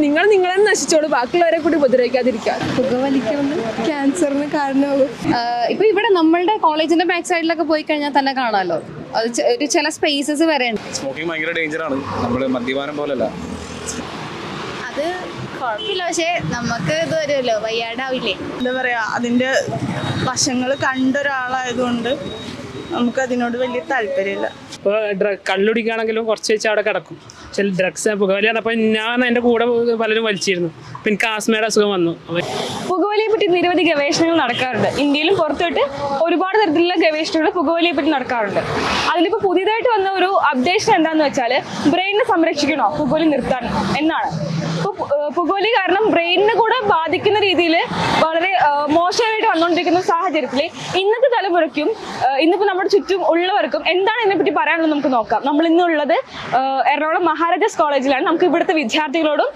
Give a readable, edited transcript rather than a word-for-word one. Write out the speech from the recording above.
നിങ്ങൾ നിങ്ങളെ നശിച്ചോളൂ, ബാക്കിയുള്ളവരെ കൂടി ഉപദ്രവിക്കാതിരിക്കുക. പുകവലിക്കുന്നത് ക്യാൻസറിന് കാരണമാകും. ഇപ്പൊ ഇവിടെ നമ്മളുടെ കോളേജിന്റെ ബാക്ക് സൈഡിലൊക്കെ പോയി കഴിഞ്ഞാൽ തന്നെ കാണാമല്ലോ, അത് ഒരു ചില സ്പേസസ് വരെ ഉണ്ട്. സ്മോക്കിംഗ് ഭയങ്കര ഡേഞ്ചറാണ്, നമ്മള് മദ്യപാനം പോലല്ല. അത് കുഴപ്പമില്ല, പക്ഷെ നമുക്ക് ഇത് വരുമല്ലോ, വയ്യാടാവില്ലേ. എന്താ പറയാ, അതിന്റെ വശങ്ങൾ കണ്ടൊരാളായതുകൊണ്ട് നമുക്ക് അതിനോട് വലിയ താല്പര്യമില്ല. ഇപ്പോൾ കള്ളുടിക്കുകയാണെങ്കിലും കുറച്ച് വെച്ച് അവിടെ കിടക്കും. പക്ഷേ ഡ്രഗ്സ് പുകവലി പറഞ്ഞപ്പോൾ ഞാൻ എൻ്റെ കൂടെ പലരും വലിച്ചിരുന്നു. അപ്പം എനിക്ക് ആസ്മയുടെ അസുഖം വന്നു. പുകവലിയെ പറ്റി നിരവധി ഗവേഷണങ്ങൾ നടക്കാറുണ്ട്. ഇന്ത്യയിലും പുറത്തോട്ട് ഒരുപാട് തരത്തിലുള്ള ഗവേഷണങ്ങൾ പുകവലിയെ പറ്റി നടക്കാറുണ്ട്. അതിലിപ്പോൾ പുതിയതായിട്ട് വന്ന ഒരു അപ്ഡേഷൻ എന്താണെന്ന് വെച്ചാൽ ബ്രെയിനിനെ സംരക്ഷിക്കണോ പുകവലി നിർത്താൻ എന്നാണ്. ഇപ്പോൾ പുകവലി കാരണം ബ്രെയിനിനെ കൂടെ ബാധിക്കുന്ന രീതിയിൽ വളരെ മോശമായിട്ട് വന്നുകൊണ്ടിരിക്കുന്ന സാഹചര്യത്തിൽ ഇന്നത്തെ തലമുറയ്ക്കും ഇന്നിപ്പോൾ നമ്മുടെ ചുറ്റും ഉള്ളവർക്കും എന്താണ് ഇതിനെപ്പറ്റി പറയാനുള്ളത് നമുക്ക് നോക്കാം. നമ്മൾ ഇന്നുള്ളത് എറണാകുളം മഹാരാജാസ് കോളേജിലാണ്. നമുക്ക് ഇവിടുത്തെ വിദ്യാർത്ഥികളോടും